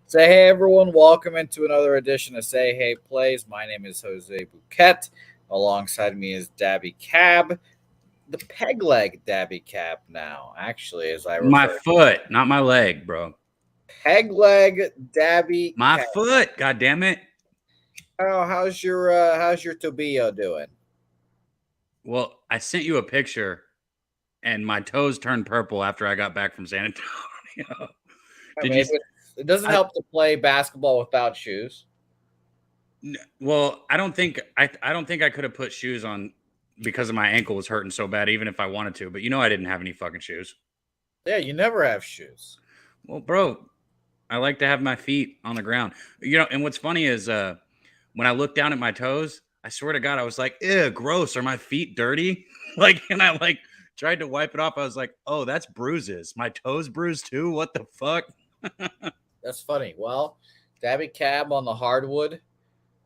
Say hey, everyone. Welcome into another edition of Say Hey Plays. My name is Jose Bouquett. Alongside me is Dabby Cab, the peg leg Dabby Cab now, actually, as I My refer. foot, not my leg, bro. Peg leg Dabby My Cab. foot. God damn it. How's your tobillo doing? Well, I sent you a picture and my toes turned purple after I got back from San Antonio. I Did mean, you? it doesn't help to play basketball without shoes. Well, I don't think I could have put shoes on because of my ankle was hurting so bad, even if I wanted to. But I didn't have any fucking shoes. Yeah, you never have shoes. Well, bro, I like to have my feet on the ground. And what's funny is when I looked down at my toes, I swear to God, I was like, ew, gross. Are my feet dirty? And I tried to wipe it off. I was like, oh, that's bruises. My toes bruised too. What the fuck? That's funny. Well, Dabby Cab on the hardwood.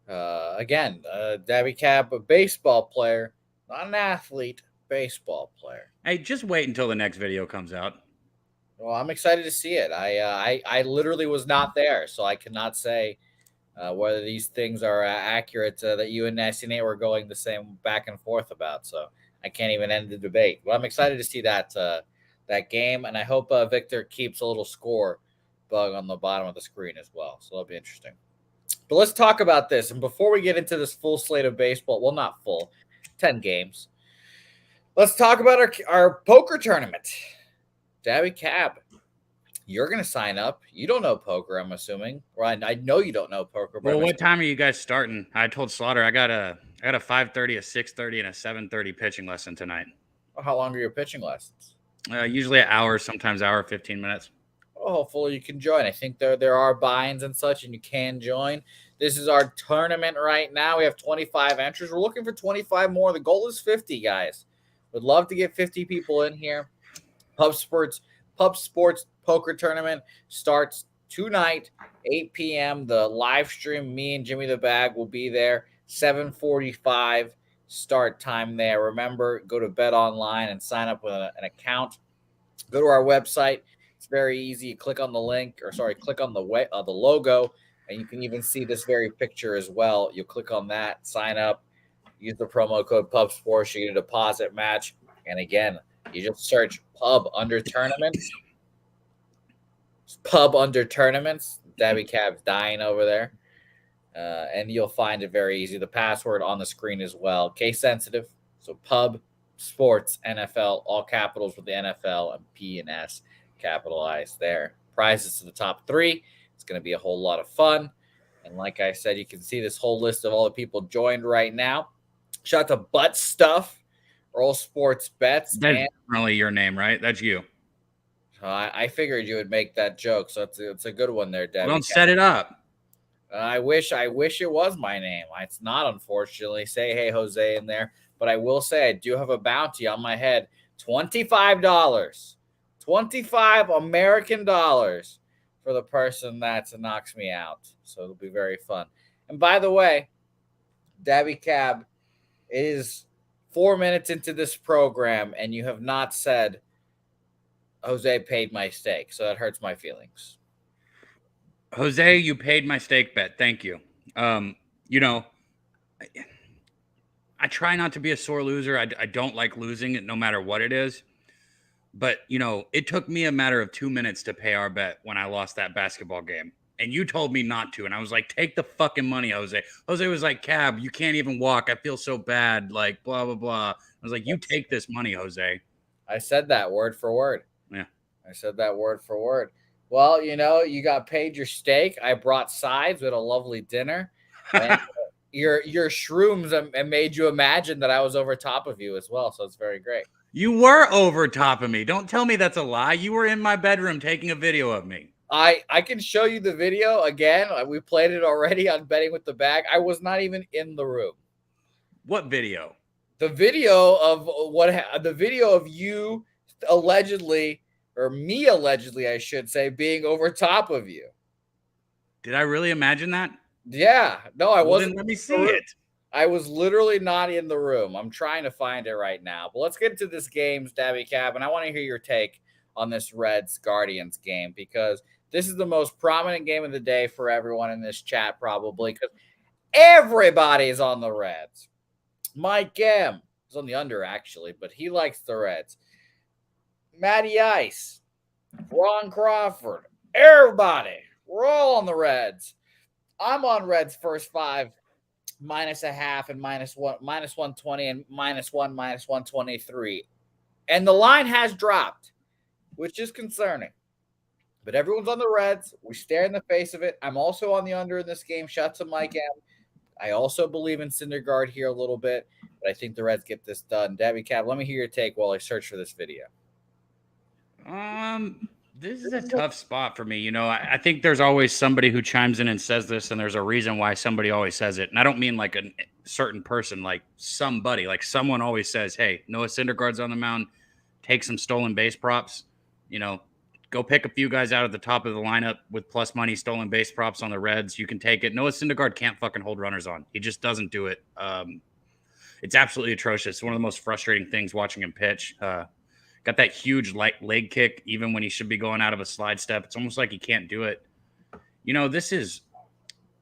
Again, Dabby Cab, a baseball player, not an athlete, baseball player. Hey, just wait until the next video comes out. Well, I'm excited to see it. I literally was not there, so I cannot say whether these things are accurate that you and Nasty Nate were going the same back and forth about. So I can't even end the debate. But I'm excited to see that game, and I hope Victor keeps a little score bug on the bottom of the screen as well. So that'll be interesting. But let's talk about this. And before we get into this full slate of baseball, well, not full, 10 games, let's talk about our poker tournament. Dabby Cab, you're going to sign up. You don't know poker, I'm assuming. Or I know you don't know poker. But Well, what time are you guys starting? I told Slaughter I got a 5:30, a 6:30, and a 7:30 pitching lesson tonight. How long are your pitching lessons? Usually an hour, sometimes hour, 15 minutes. Oh, hopefully you can join. I think there are buy-ins and such, and you can join. This is our tournament right now. We have 25 entries. We're looking for 25 more. The goal is 50, guys. Would love to get 50 people in here. Pub Sports Poker Tournament starts tonight, 8 p.m. The live stream, me and Jimmy the Bag will be there. 7:45 start time there. Remember, go to Bet Online and sign up with an account. Go to our website. It's very easy. You click on the link, click on the logo, and you can even see this very picture as well. You'll click on that, sign up, use the promo code PubSports. You get a deposit match, and again, you just search Pub under tournaments. Pub under tournaments. Dabby Cab's dying over there, and you'll find it very easy. The password on the screen as well. Case sensitive. So Pub Sports NFL, all capitals with the NFL and P and S capitalized there. Prizes to the top three. It's going to be a whole lot of fun. And like I said, you can see this whole list of all the people joined right now. Shout out to Butt Stuff, Earl Sports Bets. That's really your name, right? That's you. I figured you would make that joke, so it's a good one there, Debbie. Well, don't set it up. I wish it was my name. It's not, unfortunately. Say hey, Jose in there. But I will say I do have a bounty on my head. $25. 25 American dollars for the person that knocks me out. So it'll be very fun. And by the way, Dabby Cab, it is 4 minutes into this program, and you have not said Jose paid my stake. So that hurts my feelings. Jose, you paid my stake bet. Thank you. I try not to be a sore loser. I don't like losing it no matter what it is. But, it took me a matter of 2 minutes to pay our bet when I lost that basketball game. And you told me not to. And I was like, take the fucking money, Jose. Jose was like, Cab, you can't even walk. I feel so bad. Like, blah, blah, blah. I was like, you take this money, Jose. I said that word for word. Yeah. I said that word for word. Well, you got paid your steak. I brought sides with a lovely dinner. And your shrooms made you imagine that I was over top of you as well. So it's very great. You were over top of me. Don't tell me that's a lie. You were in my bedroom taking a video of me. I can show you the video again. We played it already on Betting with the Bag. I was not even in the room. What video? The video of you allegedly, or me allegedly, I should say, being over top of you. Did I really imagine that? Yeah. No, I wasn't. Let me see it. I was literally not in the room. I'm trying to find it right now. But let's get into this game, Dabby Cab, and I want to hear your take on this Reds-Guardians game because This is the most prominent game of the day for everyone in this chat, probably, because everybody is on the Reds. Mike M is on the under, actually, but he likes the Reds. Matty Ice, Ron Crawford, everybody. We're all on the Reds. I'm on Reds first 5, -0.5 and -120 and -1, -123. And the line has dropped, which is concerning. But everyone's on the Reds. We stare in the face of it. I'm also on the under in this game. Shout to Mike M. I also believe in Syndergaard here a little bit, but I think the Reds get this done. Debbie Cab, let me hear your take while I search for this video. This is a tough spot for me. You know, I think there's always somebody who chimes in and says this, and there's a reason why somebody always says it. And I don't mean like a certain person, like somebody, like someone always says, hey, Noah Syndergaard's on the mound, take some stolen base props, you know, go pick a few guys out at the top of the lineup with plus money stolen base props on the Reds. You can take it. Noah Syndergaard can't fucking hold runners on. He just doesn't do it. It's absolutely atrocious. It's one of the most frustrating things watching him pitch. Got that huge leg kick, even when he should be going out of a slide step. It's almost like he can't do it. You know, this is,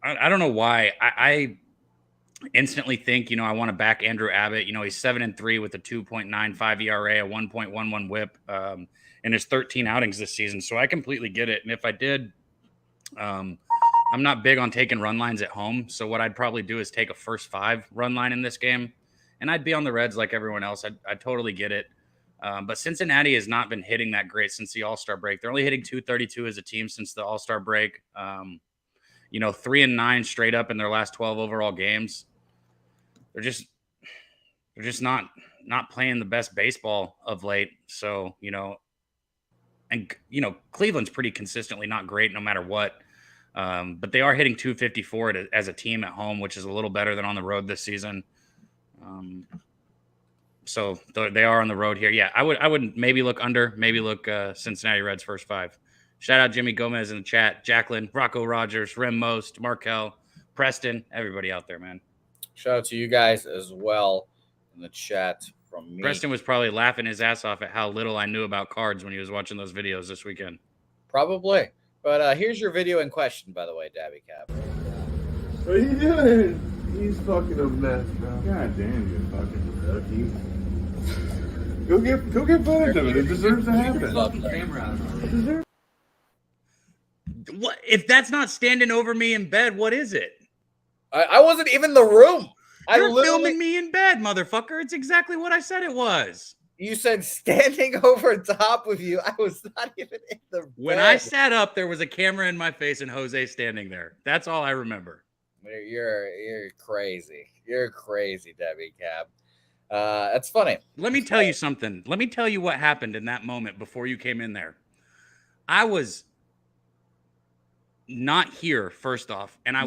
I don't know why. I instantly think, you know, I want to back Andrew Abbott. You know, he's 7-3 with a 2.95 ERA, a 1.11 whip in his 13 outings this season. So I completely get it. And if I did, I'm not big on taking run lines at home. So what I'd probably do is take a first 5 run line in this game. And I'd be on the Reds like everyone else. I totally get it. But Cincinnati has not been hitting that great since the All-Star break. They're only hitting 232 as a team since the All-Star break. You know, 3-9 straight up in their last 12 overall games. They're just not playing the best baseball of late. So, you know, and you know, Cleveland's pretty consistently not great no matter what. But they are hitting 254 as a team at home, which is a little better than on the road this season. So they are on the road here. Yeah, I would maybe look under, maybe look Cincinnati Reds first 5. Shout out Jimmy Gomez in the chat, Jacqueline, Rocco Rogers, Rem Most, Markel, Preston, everybody out there, man. Shout out to you guys as well in the chat from me. Preston was probably laughing his ass off at how little I knew about cards when he was watching those videos this weekend. Probably. But here's your video in question, by the way, Dabby Cap. What are you doing? He's fucking a mess, bro. God damn, you fucking rookie. Go get footage of it. It deserves to happen. What if that's not standing over me in bed? What is it? I wasn't even in the room. You're filming me in bed, motherfucker. It's exactly what I said it was. You said standing over top of you. I was not even in the bed. When I sat up, there was a camera in my face and Jose standing there. That's all I remember. You're crazy. You're crazy, Debbie Cab. That's funny. Let me tell you something. Let me tell you what happened in that moment before you came in there. I was not here, first off, and I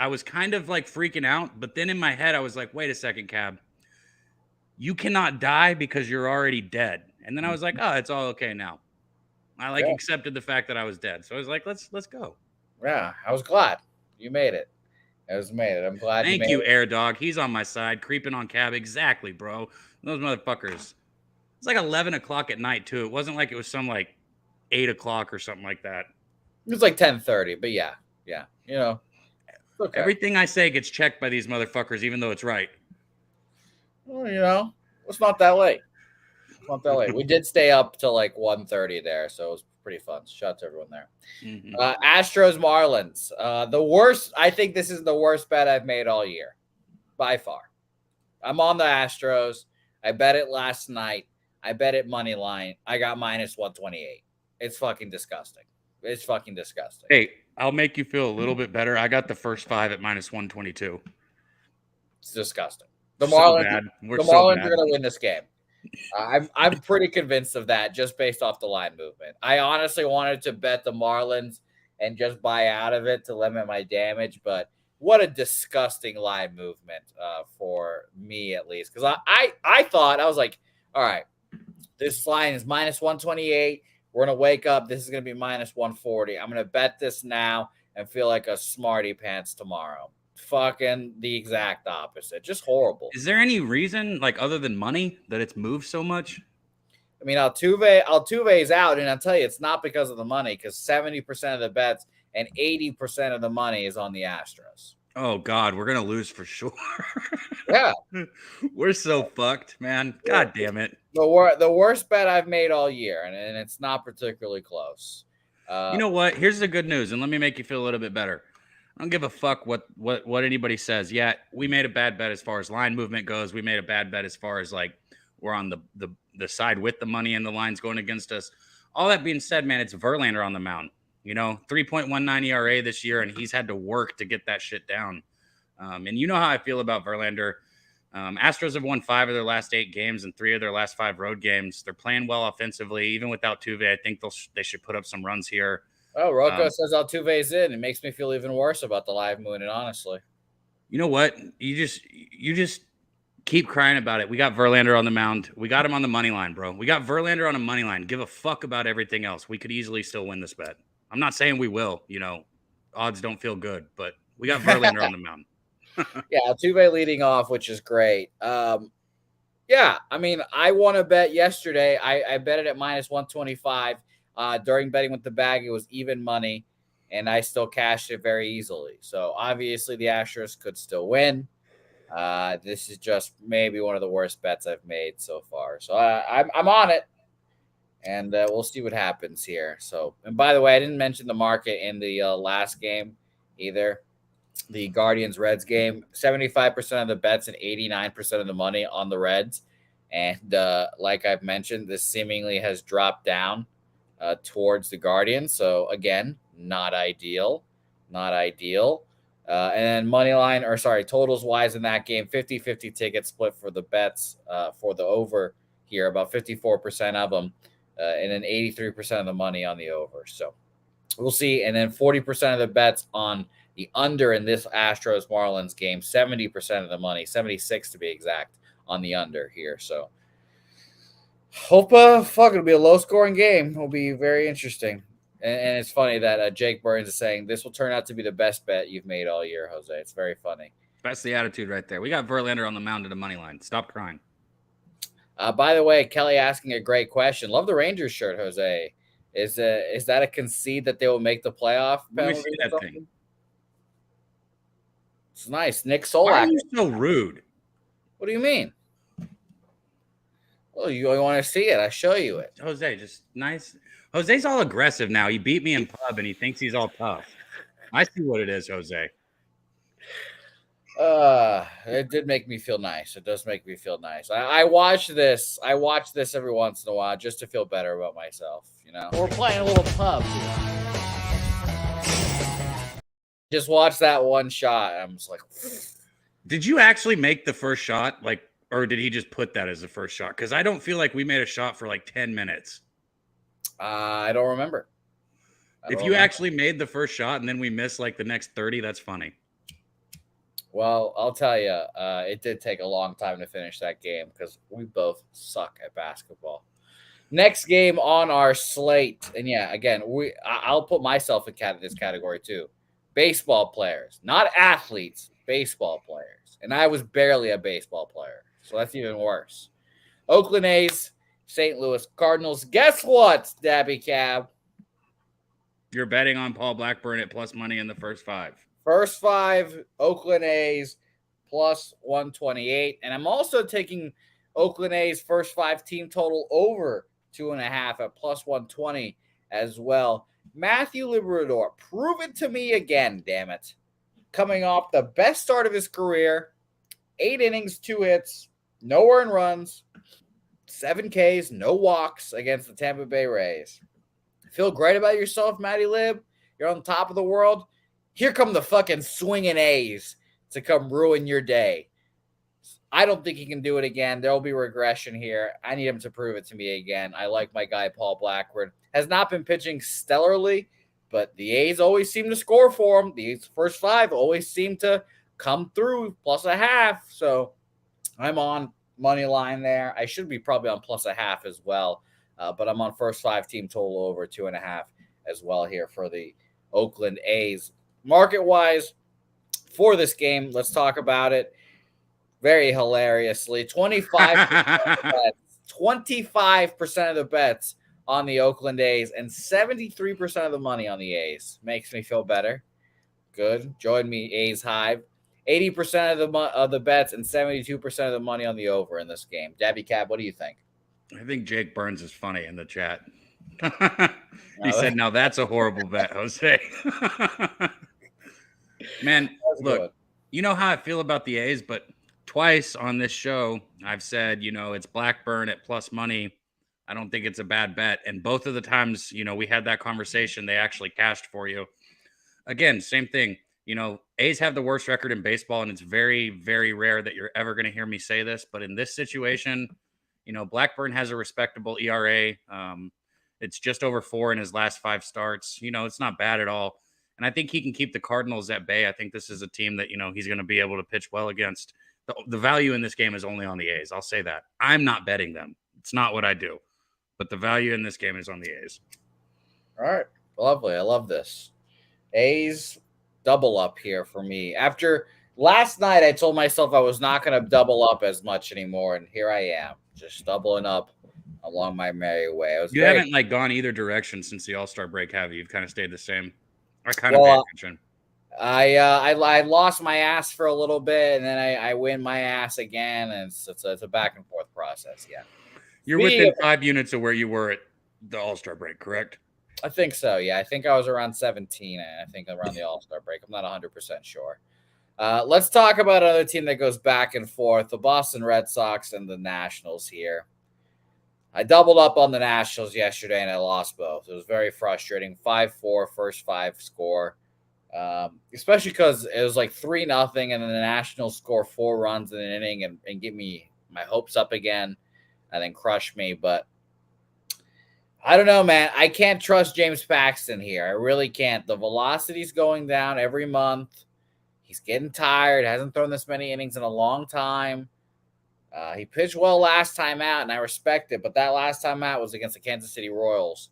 was kind of like freaking out, but then in my head I was like, wait a second, Cab. You cannot die because you're already dead. And then I was like, oh, it's all okay now. I accepted the fact that I was dead. So I was like, let's go. Yeah, I was glad you made it. I'm glad. Thank you, Air Dog. He's on my side, creeping on Cab. Exactly, bro. Those motherfuckers. It's like 11 o'clock at night too. It wasn't like it was some like 8 o'clock or something like that. It was like 10:30, but yeah. You know, okay. Everything I say gets checked by these motherfuckers, even though it's right. Well, you know, it's not that late. We did stay up till like 1:30 there, so it was pretty fun. Shout out to everyone there. Mm-hmm. Astros, Marlins. The worst. I think this is the worst bet I've made all year, by far. I'm on the Astros. I bet it last night. I bet it money line. I got -128. It's fucking disgusting. Hey, I'll make you feel a little bit better. I got the first 5 at -122. It's disgusting. The Marlins are going to win this game. I'm pretty convinced of that just based off the line movement. I honestly wanted to bet the Marlins and just buy out of it to limit my damage, but what a disgusting line movement for me at least. Because I thought, I was like, all right, this line is -128. We're going to wake up. This is going to be -140. I'm going to bet this now and feel like a smarty pants tomorrow. Fucking the exact opposite. Just horrible. Is there any reason, like other than money, that it's moved so much? I mean, Altuve is out, and I'll tell you, it's not because of the money, because 70% of the bets and 80% of the money is on the Astros. Oh God, we're gonna lose for sure. Yeah, We're so fucked, man. God damn it. the worst bet I've made all year, and it's not particularly close. You know what? Here's the good news, and let me make you feel a little bit better. I don't give a fuck what anybody says. Yeah, we made a bad bet as far as line movement goes. We made a bad bet as far as like we're on the side with the money and the lines going against us. All that being said, man, it's Verlander on the mound. 3.19 ERA this year, and he's had to work to get that shit down. And you know how I feel about Verlander. Astros have won 5 of their last 8 games and 3 of their last 5 road games. They're playing well offensively, even without Tuve. I think they should put up some runs here. Oh, Rocco says Altuve's in. It makes me feel even worse about the live moon, and honestly. You know what? You just keep crying about it. We got Verlander on the mound. We got him on the money line, bro. We got Verlander on a money line. Give a fuck about everything else. We could easily still win this bet. I'm not saying we will. Odds don't feel good, but we got Verlander on the mound. Yeah, Altuve leading off, which is great. Yeah, I mean, I won a bet yesterday. I bet it at minus 125. During betting with the bag, it was even money, and I still cashed it very easily. So obviously the Astros could still win. This is just maybe one of the worst bets I've made so far. So I'm on it, and we'll see what happens here. So, and by the way, I didn't mention the market in the last game either. The Guardians-Reds game, 75% of the bets and 89% of the money on the Reds. And like I've mentioned, this seemingly has dropped down towards the Guardians. So, again, not ideal. Not ideal. And then totals-wise in that game, 50-50 tickets split for the bets for the over here, about 54% of them, and then 83% of the money on the over. So, we'll see. And then 40% of the bets on the under in this Astros-Marlins game, 70% of the money, 76 to be exact, on the under here. So, hope it'll be a low-scoring game. It'll be very interesting. And it's funny that Jake Burns is saying this will turn out to be the best bet you've made all year, Jose. It's very funny. That's the attitude right there. We got Verlander on the mound at the money line. Stop crying. By the way, Kelly asking a great question. Love the Rangers shirt, Jose. Is that a concede that they will make the playoff? Let me see that thing. It's nice. Nick Solak. Why are you so rude? What do you mean? Well, you want to see it? I show you it. Jose, just nice. Jose's all aggressive now. He beat me in pub, and he thinks he's all tough. I see what it is, Jose. It did make me feel nice. It does make me feel nice. I watch this. I watch this every once in a while just to feel better about myself. We're playing a little pub. Just watch that one shot. I'm just like, did you actually make the first shot? Or did he just put that as the first shot? Because I don't feel like we made a shot for like 10 minutes. I don't remember. If you actually made the first shot and then we missed like the next 30, that's funny. Well, I'll tell you, it did take a long time to finish that game because we both suck at basketball. Next game on our slate, and yeah, again, I'll put myself in this category too. Baseball players, not athletes, baseball players. And I was barely a baseball player, so that's even worse. Oakland A's, St. Louis Cardinals. Guess what, Dabby Cab? You're betting on Paul Blackburn at plus money in the first 5. First 5, Oakland A's plus 128. And I'm also taking Oakland A's first 5 team total over 2.5 at plus 120 as well. Matthew Liberatore, prove it to me again, damn it. Coming off the best start of his career, 8 innings, 2 hits, no earned runs, 7 Ks, no walks against the Tampa Bay Rays. Feel great about yourself, Matty Lib? You're on top of the world? Here come the fucking swinging A's to come ruin your day. I don't think he can do it again. There will be regression here. I need him to prove it to me again. I like my guy, Paul Blackburn. Has not been pitching stellarly, but the A's always seem to score for him. These first 5 always seem to come through plus a half. So I'm on money line there. I should be probably on plus a half as well. But I'm on first 5 team total over 2.5 as well here for the Oakland A's. Market-wise, for this game, let's talk about it very hilariously. 25% 25% of the bets on the Oakland A's and 73% of the money on the A's. Makes me feel better. Good. Join me, A's Hive. 80% of the bets and 72% of the money on the over in this game. Dabby Cab, what do you think? I think Jake Burns is funny in the chat. He said, now that's a horrible bet, Jose. Man, look, you know how I feel about the A's, but twice on this show, I've said, it's Blackburn at plus money. I don't think it's a bad bet. And both of the times, we had that conversation, they actually cashed for you. Again, same thing. A's have the worst record in baseball, and it's very, very rare that you're ever going to hear me say this. But in this situation, Blackburn has a respectable ERA. It's just over 4 in his last 5 starts. It's not bad at all. And I think he can keep the Cardinals at bay. I think this is a team that, he's going to be able to pitch well against. The value in this game is only on the A's. I'll say that. I'm not betting them. It's not what I do. But the value in this game is on the A's. All right. Lovely. I love this. A's double up here for me. After last night, I told myself I was not going to double up as much anymore. And here I am, just doubling up along my merry way. You haven't gone either direction since the All-Star break, have you? You've kind of stayed the same. I kind of pay attention. I lost my ass for a little bit, and then I win my ass again, and it's a back and forth process. Yeah, you're within 5 units of where you were at the All-Star break, correct? I think so. Yeah, I think I was around 17. I think around the All-Star break. I'm not 100% sure. Let's talk about another team that goes back and forth: the Boston Red Sox and the Nationals here. I doubled up on the Nationals yesterday, and I lost both. It was very frustrating. 5-4, first 5 score. Especially because it was 3-0, and then the Nationals score 4 runs in an inning and get me my hopes up again and then crush me. But I don't know, man. I can't trust James Paxton here. I really can't. The velocity's going down every month. He's getting tired. Hasn't thrown this many innings in a long time. He pitched well last time out, and I respect it. But that last time out was against the Kansas City Royals,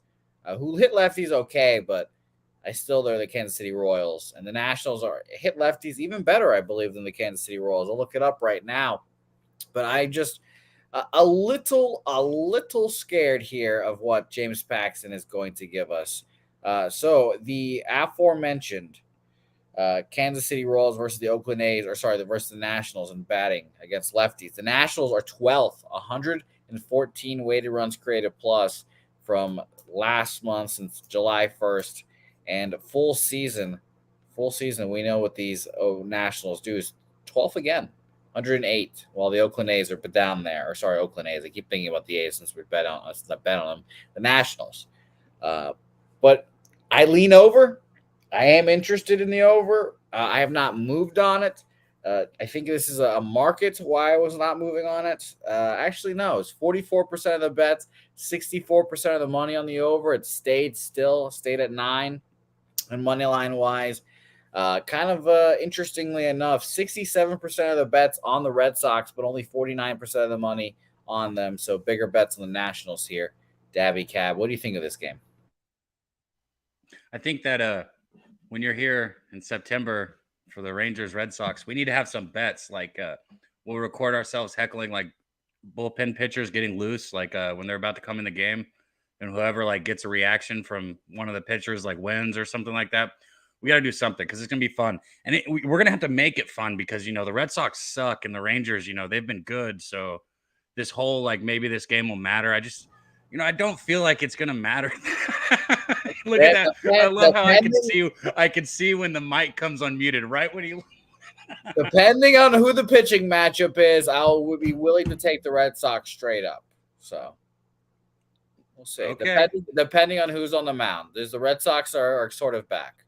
who hit lefties okay, but they're the Kansas City Royals. And the Nationals hit lefties even better, I believe, than the Kansas City Royals. I'll look it up right now. But I just a little scared here of what James Paxton is going to give us. So the aforementioned Kansas City Royals versus the Oakland A's, versus the Nationals in batting against lefties. The Nationals are 12th, 114 weighted runs created plus from last month since July 1st. And full season, we know what these Nationals do is 12th again, 108, while the Oakland A's are down there. Oakland A's. I keep thinking about the A's since we bet on them. The Nationals. But I lean over. I am interested in the over. I have not moved on it. I think this is a market why I was not moving on it. Actually, no. It's 44% of the bets, 64% of the money on the over. It stayed at 9. And money line wise, interestingly enough, 67% of the bets on the Red Sox, but only 49% of the money on them. So bigger bets on the Nationals here. Dabby Cab, what do you think of this game? I think that when you're here in September for the Rangers Red Sox, we need to have some bets. We'll record ourselves heckling bullpen pitchers getting loose, when they're about to come in the game. And whoever gets a reaction from one of the pitchers wins or something like that. We got to do something because it's going to be fun. And we're going to have to make it fun because, the Red Sox suck and the Rangers, they've been good. So this whole, maybe this game will matter. I just, I don't feel like it's going to matter. Look at that. I love how I can see when the mic comes unmuted, right when you. Depending on who the pitching matchup is, I would be willing to take the Red Sox straight up. So. We'll see. Okay. Depending on who's on the mound. The Red Sox are sort of back.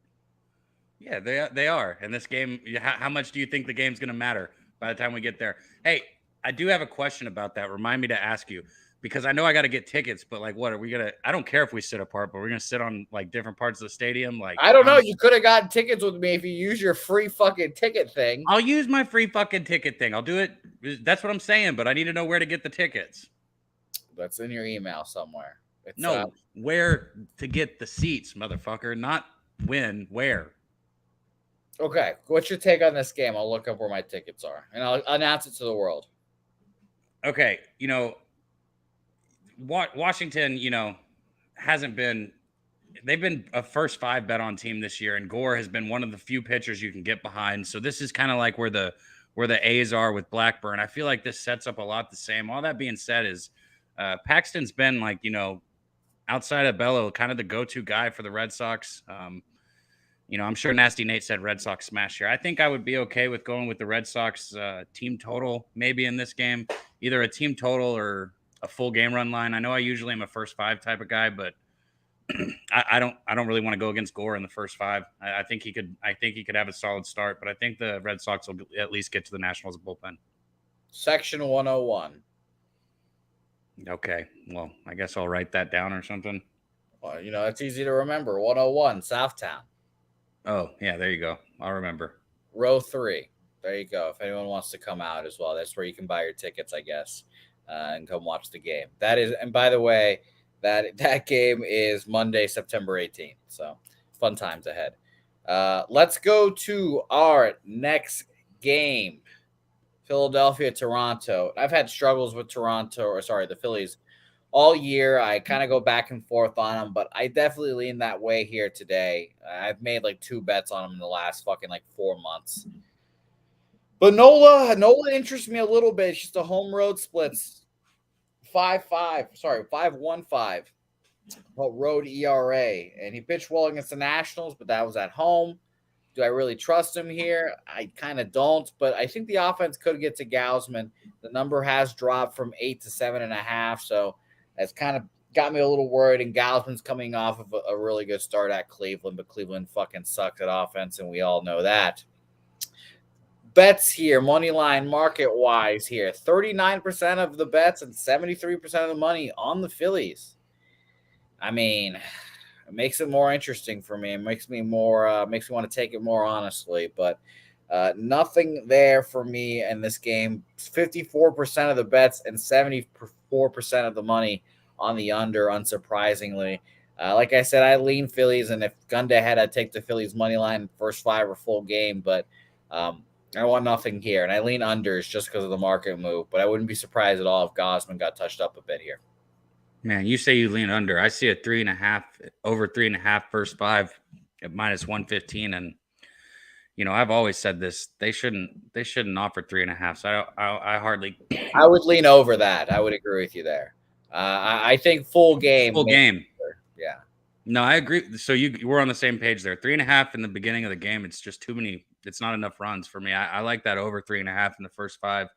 Yeah, they are. And this game, how much do you think the game's going to matter by the time we get there? Hey, I do have a question about that. Remind me to ask you because I know I got to get tickets, but what are we going to – I don't care if we sit apart, but we're going to sit on different parts of the stadium. I don't know. You could have gotten tickets with me if you use your free fucking ticket thing. I'll use my free fucking ticket thing. I'll do it. That's what I'm saying, but I need to know where to get the tickets. That's in your email somewhere. Where to get the seats, motherfucker. Not when, where. Okay. What's your take on this game? I'll look up where my tickets are, and I'll announce it to the world. Okay. Washington, hasn't been. They've been a first 5 bet on team this year, and Gore has been one of the few pitchers you can get behind. So this is kind of like where the A's are with Blackburn. I feel like this sets up a lot the same. All that being said, is Paxton's been like outside of Bello, kind of the go-to guy for the Red Sox. I'm sure Nasty Nate said Red Sox smash here. I think I would be okay with going with the Red Sox team total maybe in this game, either a team total or a full game run line. I know I usually am a first 5 type of guy, but I don't really want to go against Gore in the first 5. I think he could have a solid start, but I think the Red Sox will at least get to the Nationals bullpen. Section 101. Okay, well, I guess I'll write that down or something. Well, it's easy to remember. 101, Southtown. Oh, yeah, there you go. I'll remember. Row 3. There you go. If anyone wants to come out as well, that's where you can buy your tickets, I guess, and come watch the game. That is, and by the way, that game is Monday, September 18th. So fun times ahead. Let's go to our next game. Philadelphia, Toronto. I've had struggles with the Phillies all year. I kind of go back and forth on them, but I definitely lean that way here today. I've made like 2 bets on them in the last fucking 4 months. But Nola interests me a little bit. It's just a home road splits. 5.15 road ERA. And he pitched well against the Nationals, but that was at home. Do I really trust him here? I kind of don't, but I think the offense could get to Gausman. The number has dropped from 8 to 7.5, so that's kind of got me a little worried. And Gausman's coming off of a really good start at Cleveland, but Cleveland fucking sucks at offense, and we all know that. Bets here, money line, market-wise here. 39% of the bets and 73% of the money on the Phillies. I mean, it makes it more interesting for me. It makes me want to take it more honestly, but nothing there for me in this game. 54% of the bets and 74% of the money on the under, unsurprisingly. Like I said, I lean Phillies, and if gunned ahead, I'd take the Phillies money line first 5 or full game, but I want nothing here, and I lean unders just because of the market move, but I wouldn't be surprised at all if Gausman got touched up a bit here. Man, you say you lean under. I see a 3.5 over 3.5 first 5 at -115, and I've always said this. They shouldn't offer 3.5. So I hardly. I would lean over that. I would agree with you there. I think full game. Full game. Yeah. No, I agree. So we're on the same page there. 3.5 in the beginning of the game. It's just too many. It's not enough runs for me. I like that over 3.5 in the first 5.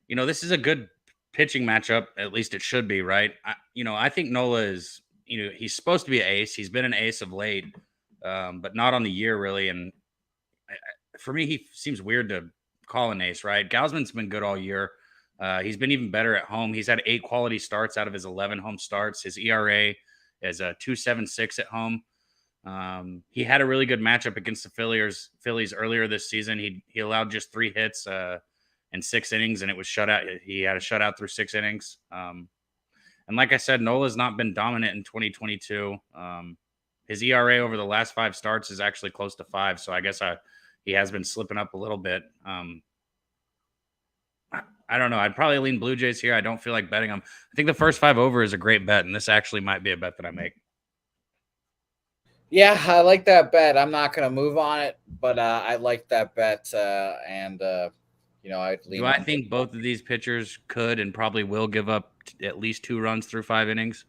This is a good pitching matchup. At least it should be, right? I think Nola is. He's supposed to be an ace. He's been an ace of late, but not on the year really. And for me, he seems weird to call an ace, right? Gausman's been good all year. He's been even better at home. He's had 8 quality starts out of his 11 home starts. His ERA is a 2.76 at home. He had a really good matchup against the Phillies earlier this season. He allowed just 3 hits in 6 innings, and it was shutout. He had a shutout through 6 innings. And like I said, Nola's not been dominant in 2022. His ERA over the last 5 starts is actually close to 5. So I guess he has been slipping up a little bit. I don't know. I'd probably lean Blue Jays here. I don't feel like betting them. I think the first 5 over is a great bet, and this actually might be a bet that I make. Yeah, I like that bet. I'm not going to move on it, but I like that bet. I'd lean. Do I think both of these pitchers could and probably will give up at least 2 runs through 5 innings?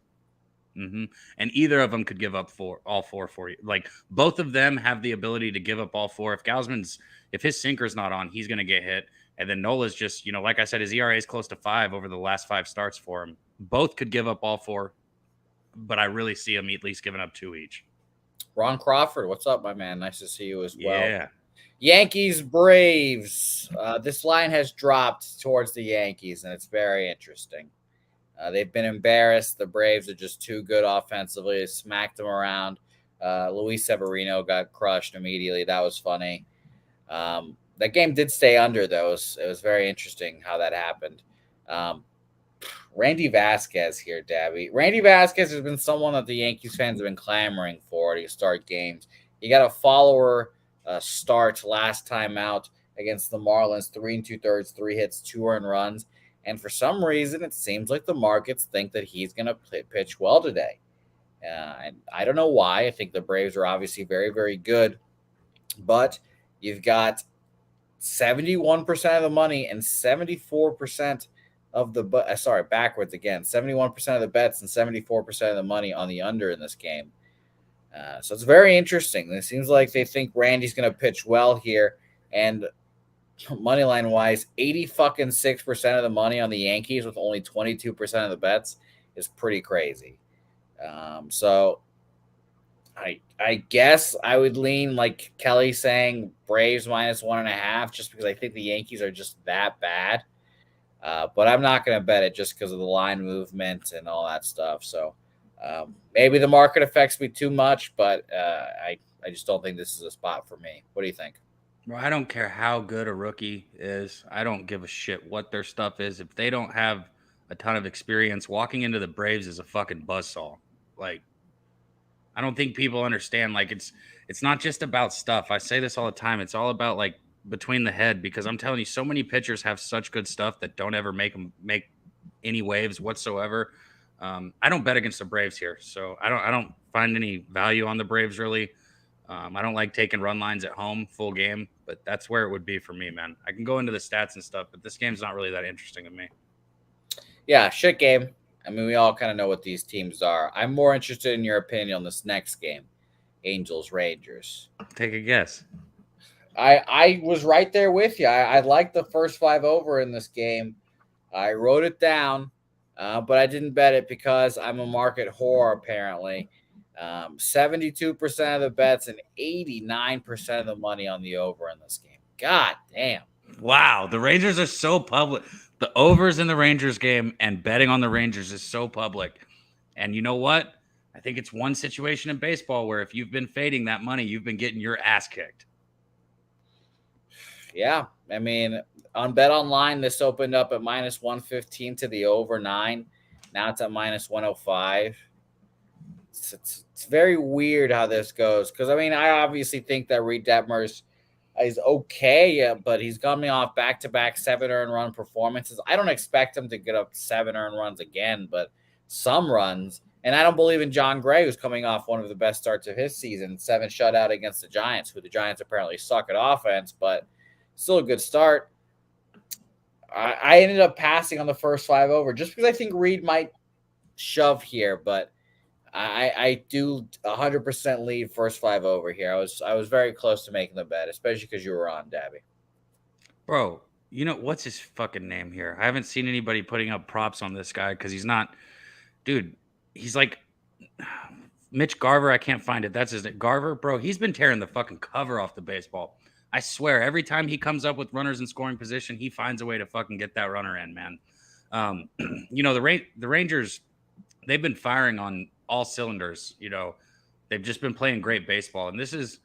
Mm-hmm. And either of them could give up all four for you. Like, both of them have the ability to give up all 4. If his sinker's not on, he's going to get hit. And then Nola's just, like I said, his ERA is close to 5 over the last 5 starts for him. Both could give up all 4, but I really see him at least giving up 2 each. Ron Crawford, what's up, my man? Nice to see you as well. Yeah. Yankees, Braves. This line has dropped towards the Yankees, and it's very interesting. They've been embarrassed. The Braves are just too good offensively. They smacked them around. Luis Severino got crushed immediately. That was funny. That game did stay under, though. It was very interesting how that happened. Randy Vasquez here, Dabby. Randy Vasquez has been someone that the Yankees fans have been clamoring for to start games. He got a follower start last time out against the Marlins, 3 2/3, 3 hits, 2 earned runs. And for some reason, it seems like the markets think that he's going to pitch well today. And I don't know why. I think the Braves are obviously very, very good. But you've got 71% of the money and 74% of the sorry, backwards again. 71% of the bets and 74% of the money on the under in this game. So it's very interesting. It seems like they think Randy's going to pitch well here, and money line wise, 86% of the money on the Yankees with only 22% of the bets is pretty crazy. So I guess I would lean like Kelly saying Braves -1.5, just because I think the Yankees are just that bad. But I'm not going to bet it just because of the line movement and all that stuff. So maybe the market affects me too much, but I just don't think this is a spot for me. What do you think? Well, I don't care how good a rookie is. I don't give a shit what their stuff is. If they don't have a ton of experience, walking into the Braves is a fucking buzzsaw. Like, I don't think people understand. Like, it's not just about stuff. I say this all the time. It's all about like between the head, because I'm telling you, so many pitchers have such good stuff that don't ever make any waves whatsoever. I don't bet against the Braves here, so I don't find any value on the Braves really. I don't like taking run lines at home full game, but that's where it would be for me, man. I can go into the stats and stuff, but this game's not really that interesting to me. Yeah, shit game. I mean, we all kind of know what these teams are. I'm more interested in your opinion on this next game, Angels Rangers. Take a guess. I was right there with you. I liked the first 5 over in this game. I wrote it down, but I didn't bet it because I'm a market whore, apparently. 72% of the bets and 89% of the money on the over in this game. God damn. Wow, the Rangers are so public. The overs in the Rangers game and betting on the Rangers is so public. And you know what? I think it's one situation in baseball where if you've been fading that money, you've been getting your ass kicked. Yeah, I mean, on Bet Online, this opened up at -115 to the over 9. Now it's at -105. It's very weird how this goes, because I mean, I obviously think that Reed Detmers is okay, but he's coming off back-to-back 7 earned run performances. I don't expect him to get up 7 earned runs again, but some runs. And I don't believe in John Gray, who's coming off one of the best starts of his season, 7 shutout against the Giants, who the Giants apparently suck at offense, but still a good start. I ended up passing on the first 5 over just because I think Reed might shove here, but I do 100% lead first 5 over here. I was very close to making the bet, especially because you were on, Dabby. Bro, you know what's his fucking name here? I haven't seen anybody putting up props on this guy because he's not, dude. He's like Mitch Garver. I can't find it. That's his name. Garver, bro. He's been tearing the fucking cover off the baseball. I swear, every time he comes up with runners in scoring position, he finds a way to fucking get that runner in, man. You know, the Rangers, they've been firing on all cylinders. You know, they've just been playing great baseball. And this is,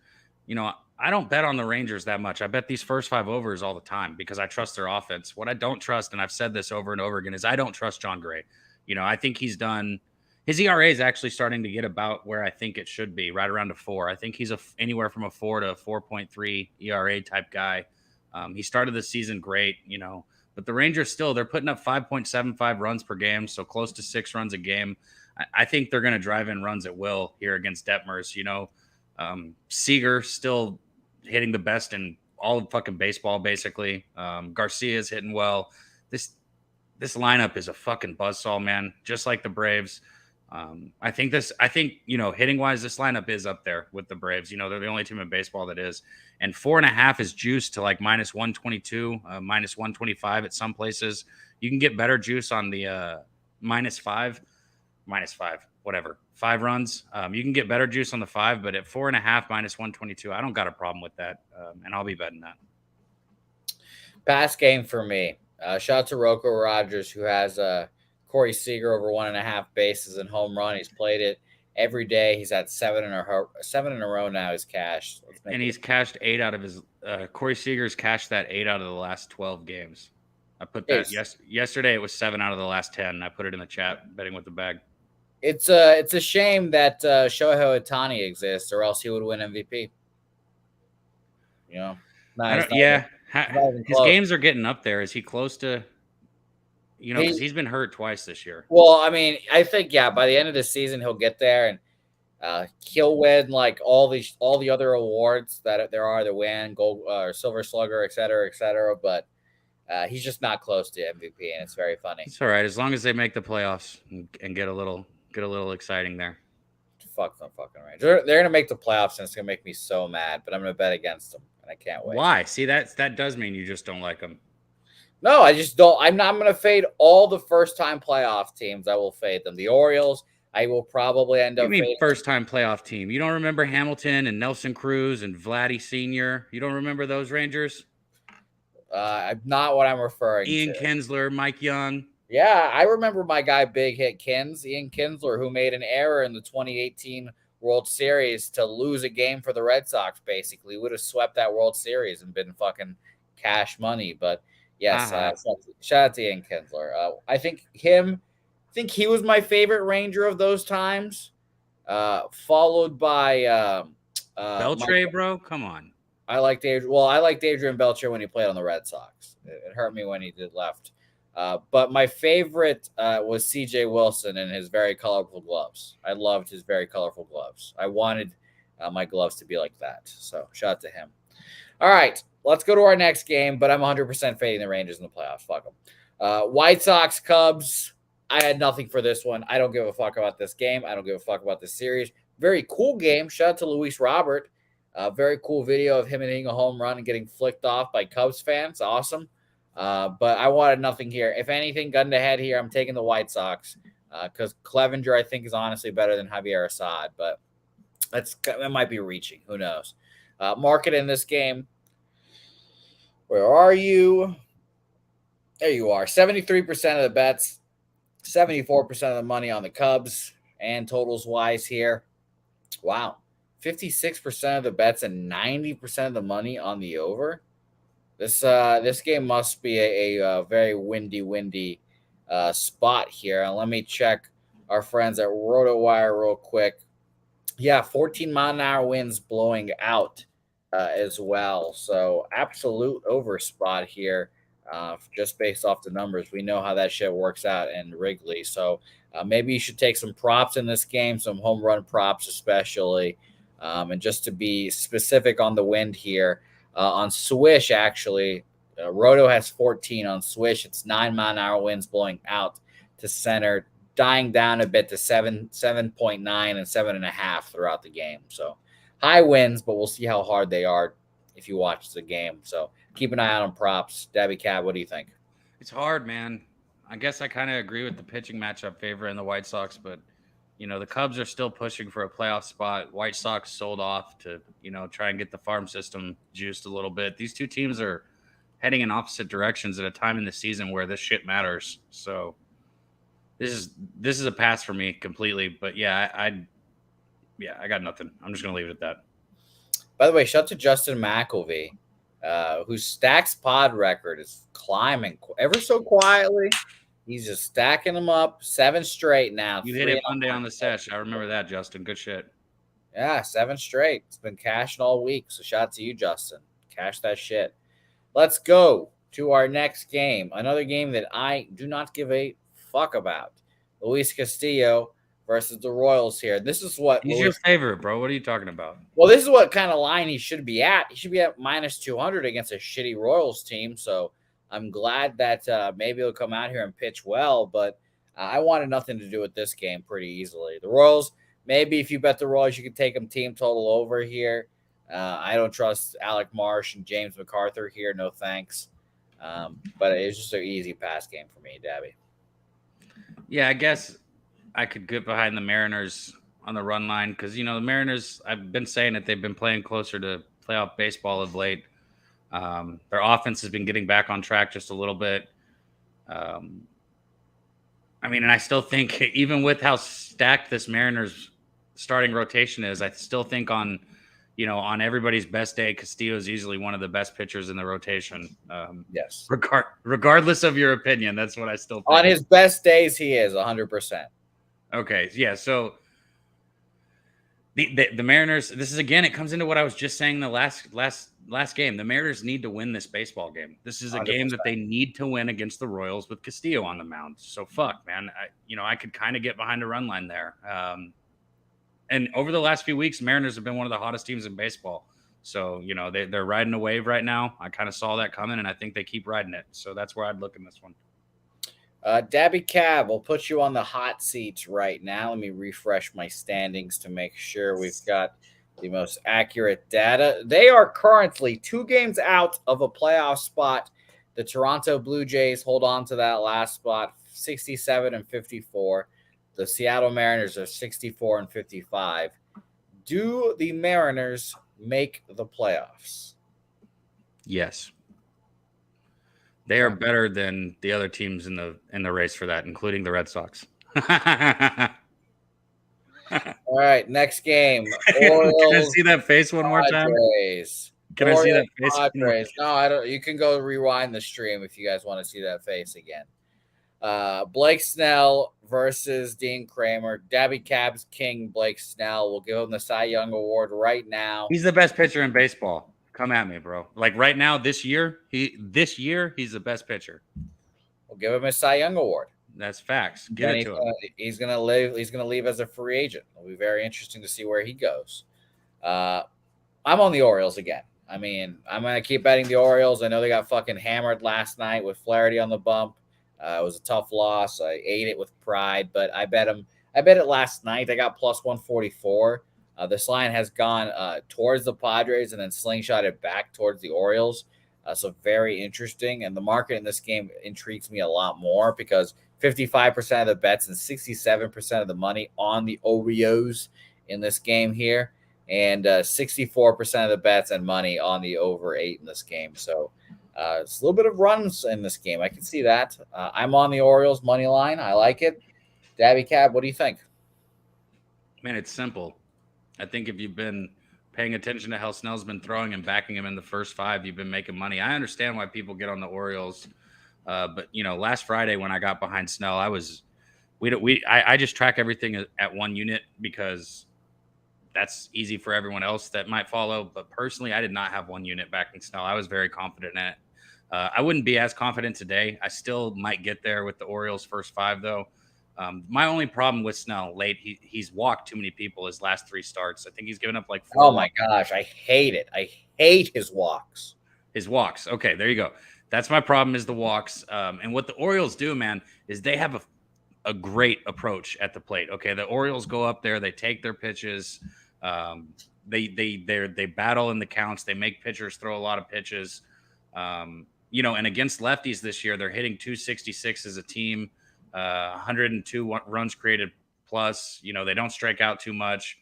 you know, I don't bet on the Rangers that much. I bet these first 5 overs all the time because I trust their offense. What I don't trust, and I've said this over and over again, is I don't trust John Gray. You know, I think he's done. His ERA is actually starting to get about where I think it should be, right around a 4. I think he's anywhere from a 4 to a 4.3 ERA type guy. He started the season great, you know, but the Rangers still, they're putting up 5.75 runs per game, so close to 6 runs a game. I think they're going to drive in runs at will here against Detmers. You know, Seager still hitting the best in all of fucking baseball, basically. Garcia's hitting well. This lineup is a fucking buzzsaw, man, just like the Braves. I think, you know, hitting wise, this lineup is up there with the Braves. You know, they're the only team in baseball that is. And 4.5 is juiced to like -122, -125 at some places. You can get better juice on the -5, whatever, 5 runs. You can get better juice on the 5, but at 4.5, -122, I don't got a problem with that. And I'll be betting that. Pass game for me. Shout out to Rocco Rogers, who has Corey Seager over 1.5 bases and home run. He's played it every day. He's had 7 in a row now. He's cashed. And he's cashed 8 out of his Corey Seager's cashed that 8 out of the last 12 games. I put that yesterday. It was 7 out of the last 10. I put it in the chat, betting with the bag. It's a shame that Shohei Ohtani exists, or else he would win MVP. You know, his games are getting up there. Is he close to? You know, because he's been hurt twice this year. Well, I mean, I think by the end of the season he'll get there and he'll win like all the other awards that there are to win, gold or silver slugger, et cetera, et cetera. But he's just not close to MVP, and it's very funny. It's all right as long as they make the playoffs and get a little exciting there. Fuck them fucking Rangers. They're gonna make the playoffs, and it's gonna make me so mad. But I'm gonna bet against them, and I can't wait. Why? See, that does mean you just don't like them. No, I just don't. I'm going to fade all the first-time playoff teams. I will fade them. The Orioles, I will probably end up. You mean first-time playoff team? You don't remember Hamilton and Nelson Cruz and Vladdy Sr.? You don't remember those Rangers? Not what I'm referring Ian to. Kinsler, Mike Young. Yeah, I remember my guy Big Hit Ian Kinsler, who made an error in the 2018 World Series to lose a game for the Red Sox, basically. Would have swept that World Series and been fucking cash money, but yes, shout out to Ian Kinsler. I think he was my favorite Ranger of those times, followed by Beltre, bro. Come on. I liked Adrian Beltre when he played on the Red Sox. It hurt me when he did left. But my favorite was C.J. Wilson and his very colorful gloves. I loved his very colorful gloves. I wanted my gloves to be like that. So shout out to him. All right. Let's go to our next game, but I'm 100% fading the Rangers in the playoffs. Fuck them. White Sox, Cubs. I had nothing for this one. I don't give a fuck about this game. I don't give a fuck about this series. Very cool game. Shout out to Luis Robert. Very cool video of him hitting a home run and getting flicked off by Cubs fans. Awesome. But I wanted nothing here. If anything, gun to head here, I'm taking the White Sox because Clevenger, I think, is honestly better than Javier Assad. But that might be reaching. Who knows? Market in this game. Where are you? There you are. 73% of the bets, 74% of the money on the Cubs and totals wise here. Wow. 56% of the bets and 90% of the money on the over. This game must be a very windy spot here. And let me check our friends at RotoWire real quick. Yeah, 14-mile-an-hour winds blowing out as well. So absolute over spot here, just based off the numbers. We know how that shit works out in Wrigley. So maybe you should take some props in this game, some home run props especially. And just to be specific on the wind here, on Swish, actually, Roto has 14 on Swish. It's 9-mile-an-hour winds blowing out to center, dying down a bit to 7.9 and 7.5 throughout the game. So high winds, but we'll see how hard they are if you watch the game. So keep an eye out on props. Dabby Cab, what do you think? It's hard, man. I guess I kind of agree with the pitching matchup favor in the White Sox, but the Cubs are still pushing for a playoff spot. White Sox sold off to, try and get the farm system juiced a little bit. These two teams are heading in opposite directions at a time in the season where this shit matters. So this is a pass for me completely. But I got nothing. I'm just gonna leave it at that. By the way, shout out to Justin McElvey, whose stacks pod record is climbing ever so quietly. He's just stacking them up, 7 straight now. You hit it Monday on the sesh. I remember that, Justin. Good shit. Yeah, 7 straight. It's been cashing all week. So shout out to you, Justin. Cash that shit. Let's go to our next game. Another game that I do not give a fuck about. Luis Castillo versus the Royals here. This is what he's your favorite, bro. What are you talking about? Well, this is what kind of line he should be at. He should be at minus 200 against a shitty Royals team. So I'm glad that maybe he'll come out here and pitch well, but I wanted nothing to do with this game pretty easily. The Royals, maybe if you bet the Royals, you could take them team total over here. I don't trust Alec Marsh and James MacArthur here. No thanks. But it's just an easy pass game for me, Dabby. Yeah, I guess I could get behind the Mariners on the run line because, the Mariners, I've been saying that they've been playing closer to playoff baseball of late. Their offense has been getting back on track just a little bit. And I still think even with how stacked this Mariners starting rotation is, I still think on everybody's best day, Castillo is easily one of the best pitchers in the rotation. Yes. Regardless of your opinion, that's what I still think. On his best days, he is 100%. Okay. Yeah. So The Mariners. This is again. It comes into what I was just saying the last game. The Mariners need to win this baseball game. This is a 100%. game that they need to win against the Royals with Castillo on the mound. So fuck, man. I could kind of get behind a run line there. And over the last few weeks, Mariners have been one of the hottest teams in baseball. So, they're riding a wave right now. I kind of saw that coming, and I think they keep riding it. So that's where I'd look in this one. Dabby Cab, we'll put you on the hot seats right now. Let me refresh my standings to make sure we've got the most accurate data. They are currently 2 games out of a playoff spot. The Toronto Blue Jays hold on to that last spot, 67 and 54. The Seattle Mariners are 64 and 55. Do the Mariners make the playoffs? Yes. They are better than the other teams in the race for that, including the Red Sox. All right, next game. Orioles, Can I see that face one more time? Padres. Can I see that face? Padres. No, I don't. You can go rewind the stream if you guys want to see that face again. Blake Snell versus Dean Kramer. Dabby Cab's king, Blake Snell. We'll give him the Cy Young Award right now. He's the best pitcher in baseball. Come at me, bro. Like right now, this year, he's the best pitcher. We'll give him a Cy Young Award. That's facts. Give it to him. He's gonna leave as a free agent. It'll be very interesting to see where he goes. I'm on the Orioles again. I mean, I'm gonna keep betting the Orioles. I know they got fucking hammered last night with Flaherty on the bump. It was a tough loss. I ate it with pride, but I bet it last night. I got plus 144. This line has gone towards the Padres and then slingshotted back towards the Orioles. So very interesting. And the market in this game intrigues me a lot more because 55% of the bets and 67% of the money on the Orioles in this game here. And 64% of the bets and money on the over 8 in this game. So it's a little bit of runs in this game. I can see that. I'm on the Orioles money line. I like it. Dabby Cab, what do you think? Man, it's simple. I think if you've been paying attention to how Snell's been throwing and backing him in the first 5, you've been making money. I understand why people get on the Orioles, but last Friday when I got behind Snell, I just track everything at 1 unit because that's easy for everyone else that might follow. But personally, I did not have 1 unit backing Snell. I was very confident in it. I wouldn't be as confident today. I still might get there with the Orioles first 5 though. My only problem with Snell late, he's walked too many people his last 3 starts. I think he's given up like 4. Oh my gosh, I hate it. I hate his walks. His walks. Okay, there you go. That's my problem is the walks. And what the Orioles do, man, is they have a great approach at the plate. Okay, the Orioles go up there, they take their pitches, they battle in the counts, they make pitchers throw a lot of pitches. And against lefties this year, they're hitting 266 as a team. 102 runs created plus. They don't strike out too much.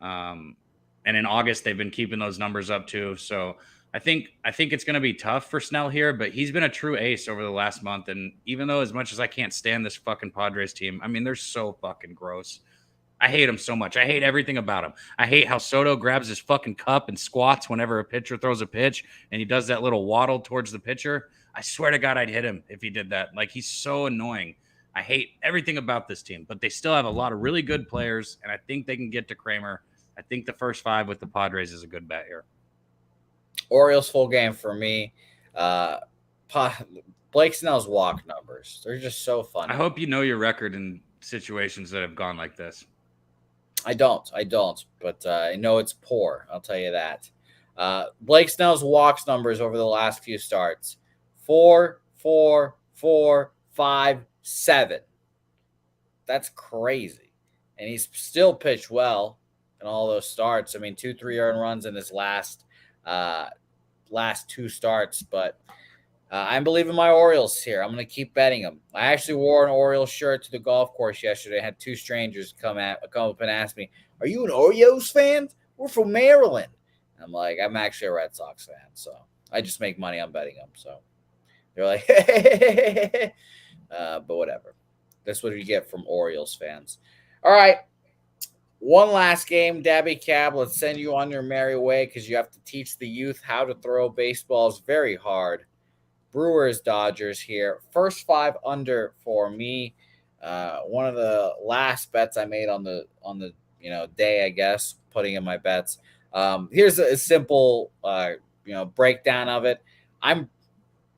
And in August, they've been keeping those numbers up too. So I think it's going to be tough for Snell here, but he's been a true ace over the last month. And even though as much as I can't stand this fucking Padres team, I mean, they're so fucking gross. I hate them so much. I hate everything about them. I hate how Soto grabs his fucking cup and squats whenever a pitcher throws a pitch and he does that little waddle towards the pitcher. I swear to God, I'd hit him if he did that. Like, he's so annoying. I hate everything about this team, but they still have a lot of really good players, and I think they can get to Kramer. I think the first 5 with the Padres is a good bet here. Orioles full game for me. Blake Snell's walk numbers, they're just so funny. I hope you know your record in situations that have gone like this. I don't, but I know it's poor. I'll tell you that. Blake Snell's walks numbers over the last few starts: 4, 4, 4, 5, 7. That's crazy. And he's still pitched well in all those starts. I mean, 2 3-earned runs in his last 2 starts. But I'm believing my Orioles here. I'm going to keep betting them. I actually wore an Orioles shirt to the golf course yesterday. I had 2 strangers come up and ask me, "Are you an Orioles fan? We're from Maryland." I'm like, "I'm actually a Red Sox fan." So I just make money on betting them. So they're like, but whatever. That's what you get from Orioles fans. All right. One last game, Dabby Cab. Let's send you on your merry way because you have to teach the youth how to throw baseballs very hard. Brewers, Dodgers here. First 5 under for me. One of the last bets I made on the day, I guess, putting in my bets. Here's a simple, breakdown of it. I'm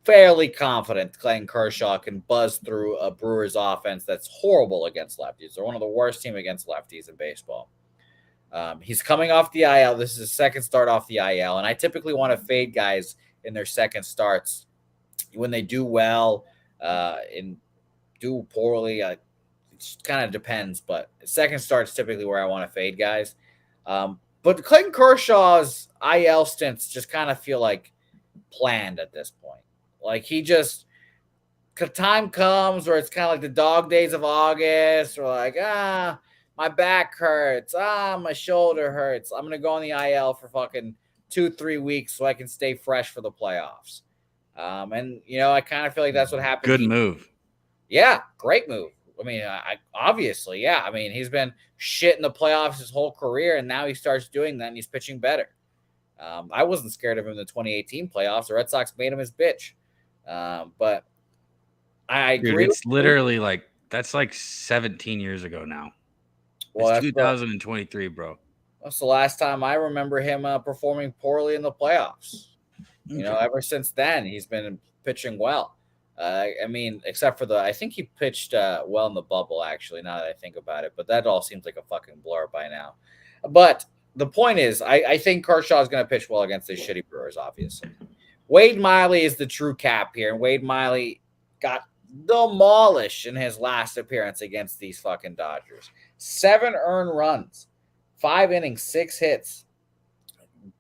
fairly confident Clayton Kershaw can buzz through a Brewers offense that's horrible against lefties. They're one of the worst team against lefties in baseball. He's coming off the IL. This is his second start off the IL, and I typically want to fade guys in their second starts when they do well and do poorly. It kind of depends, but second start's typically where I want to fade guys. But Clayton Kershaw's IL stints just kind of feel like planned at this point. Like time comes where it's kind of like the dog days of August, or like, my back hurts. My shoulder hurts. I'm going to go on the IL for fucking 2-3 weeks so I can stay fresh for the playoffs. I kind of feel like that's what happened. Good move. Yeah, great move. I mean, obviously, yeah. I mean, he's been shit in the playoffs his whole career, and now he starts doing that, and he's pitching better. I wasn't scared of him in the 2018 playoffs. The Red Sox made him his bitch. But I agree. Dude, it's literally like that's like 17 years ago now. Well, it's 2023, bro. That's the last time I remember him performing poorly in the playoffs. Okay. Ever since then, he's been pitching well. I mean, except for I think he pitched well in the bubble, actually, now that I think about it. But that all seems like a fucking blur by now. But the point is, I think Kershaw is going to pitch well against these shitty Brewers, obviously. Wade Miley is the true cap here, and Wade Miley got demolished in his last appearance against these fucking Dodgers. 7 earned runs, 5 innings, 6 hits.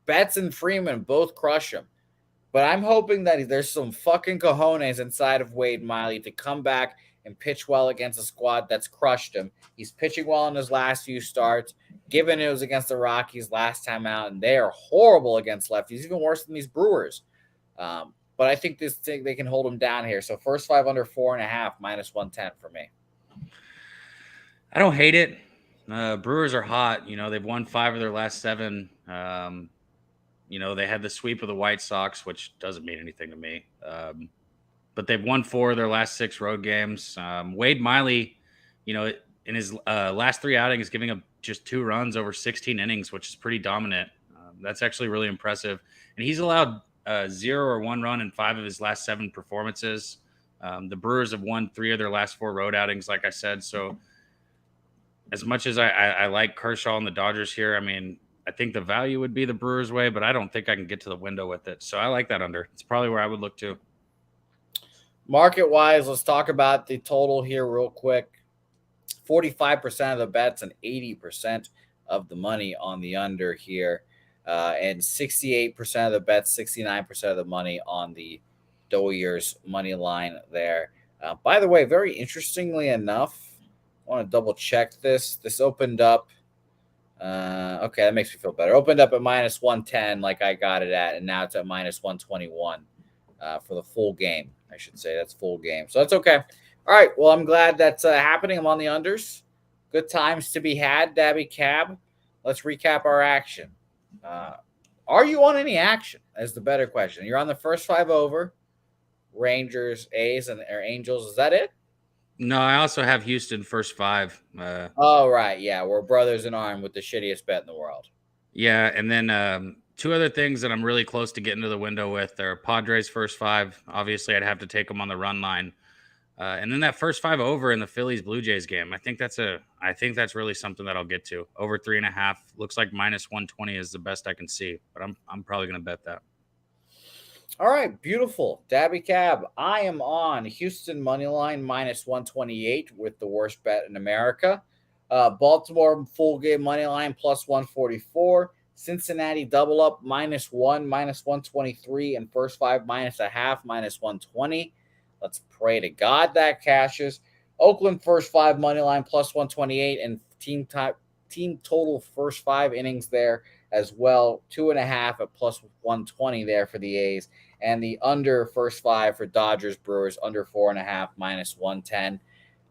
Betts and Freeman both crush him. But I'm hoping that there's some fucking cojones inside of Wade Miley to come back and pitch well against a squad that's crushed him. He's pitching well in his last few starts, given it was against the Rockies last time out, and they are horrible against lefties, even worse than these Brewers. But I think they can hold him down here. So first 5 under 4.5, -110 for me. I don't hate it. Brewers are hot. They've won 5 of their last 7. They had the sweep of the White Sox, which doesn't mean anything to me. But they've won 4 of their last 6 road games. Wade Miley, in his last 3 outings, giving up just 2 runs over 16 innings, which is pretty dominant. That's actually really impressive. And he's allowed 0 or 1 run in 5 of his last 7 performances. The Brewers have won 3 of their last 4 road outings, like I said. So as much as I like Kershaw and the Dodgers here, I mean, I think the value would be the Brewers' way, but I don't think I can get to the window with it. So I like that under. It's probably where I would look to. Market-wise, let's talk about the total here real quick. 45% of the bets and 80% of the money on the under here. And 68% of the bets, 69% of the money on the Doyers money line there. By the way, very interestingly enough, I want to double check this. This opened up. Okay, that makes me feel better. Opened up at -110 like I got it at, and now it's at -121 for the full game, I should say. That's full game. So that's okay. All right, well, I'm glad that's happening. I'm on the unders. Good times to be had, Dabby Cab. Let's recap our action. Are you on any action? Is the better question. You're on the first 5 over, Rangers, A's, or Angels. Is that it? No, I also have Houston first 5. Oh, right. Yeah, we're brothers in arm with the shittiest bet in the world. Yeah, and then 2 other things that I'm really close to getting to the window with are Padres first 5. Obviously, I'd have to take them on the run line. And then that first 5 over in the Phillies Blue Jays game. I think that's really something that I'll get to. Over 3.5. Looks like -120 is the best I can see, but I'm probably going to bet that. All right, beautiful. Dabby Cab, I am on Houston money line -128 with the worst bet in America. Baltimore full game money line +144. Cincinnati double up -1, -123, and first 5 -0.5, -120. Let's pray to God that cashes. Oakland first 5 money line +128 and team total first 5 innings there as well. 2.5 at +120 there for the A's, and the under first 5 for Dodgers Brewers under 4.5 -110.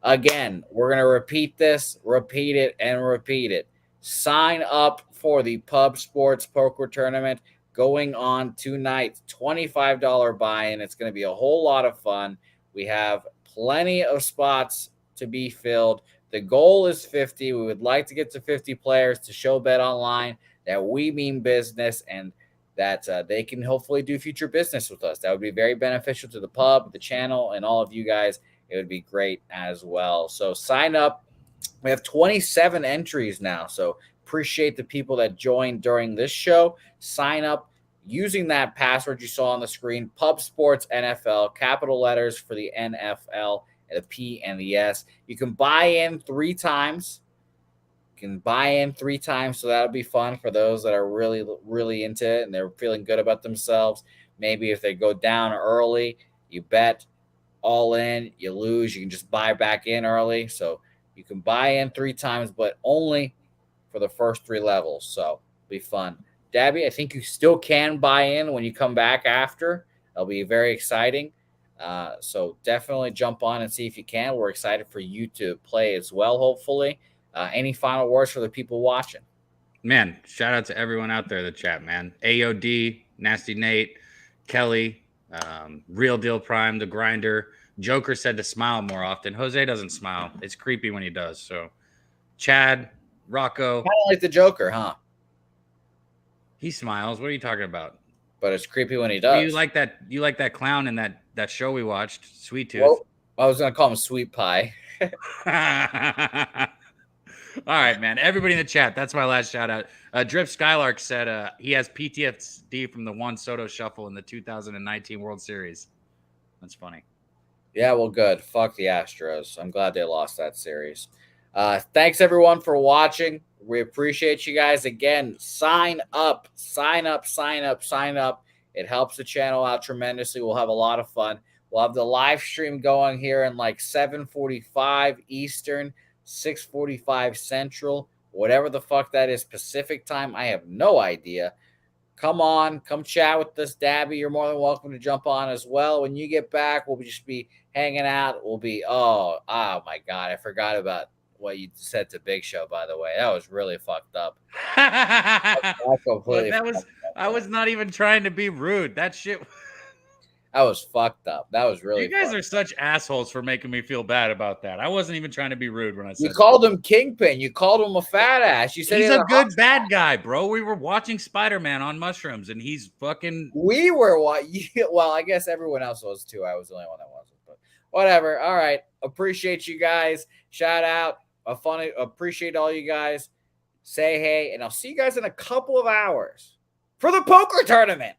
Again, we're going to repeat this, repeat it, and repeat it. Sign up for the Pub Sports Poker Tournament going on tonight. $25 buy-in. It's going to be a whole lot of fun. We have plenty of spots to be filled. The goal is 50. We would like to get to 50 players to show Bet Online that we mean business and that they can hopefully do future business with us. That would be very beneficial to the pub, the channel, and all of you guys. It would be great as well. So sign up. We have 27 entries now. So appreciate the people that joined during this show. Sign up using that password you saw on the screen, Pub Sports NFL, capital letters for the NFL, and the P and the S. You can buy in 3 times. So that'll be fun for those that are really, really into it and they're feeling good about themselves. Maybe if they go down early, you bet all in, you lose, you can just buy back in early. So you can buy in 3 times, but only for the first 3 levels. So it'll be fun. Dabby, I think you still can buy in when you come back after. It'll be very exciting. So definitely jump on and see if you can. We're excited for you to play as well, hopefully. Any final words for the people watching? Man, shout out to everyone out there in the chat, man. AOD, Nasty Nate, Kelly, Real Deal Prime, The Grinder. Joker said to smile more often. Jose doesn't smile. It's creepy when he does. So, Chad, Rocco. Kind of like the Joker, huh? He smiles. What are you talking about? But it's creepy when he does. Well, you like that clown in that show we watched, Sweet Tooth. Well, I was going to call him Sweet Pie. All right, man. Everybody in the chat. That's my last shout out. Drip Skylark said he has PTSD from the Juan Soto shuffle in the 2019 World Series. That's funny. Yeah, well, good. Fuck the Astros. I'm glad they lost that series. Thanks, everyone, for watching. We appreciate you guys. Again, sign up. It helps the channel out tremendously. We'll have a lot of fun. We'll have the live stream going here in like 7:45 Eastern, 6:45 Central, whatever the fuck that is Pacific time. I have no idea. Come on, come chat with us, Dabby. You're more than welcome to jump on as well. When you get back, we'll just be hanging out. We'll be, oh my God, I forgot about what you said to Big Show, by the way. That was really fucked up. I was not even trying to be rude. That shit. That was fucked up. That was really. You guys are such assholes for making me feel bad about that. I wasn't even trying to be rude when I said. You called him Kingpin. You called him a fat ass. You said he's a good bad guy, bro. We were watching Spider-Man on mushrooms, and he's fucking. We were what? Well, I guess everyone else was too. I was the only one that wasn't. But whatever. All right. Appreciate you guys. Shout out. Appreciate all you guys. Say hey, and I'll see you guys in a couple of hours for the poker tournament.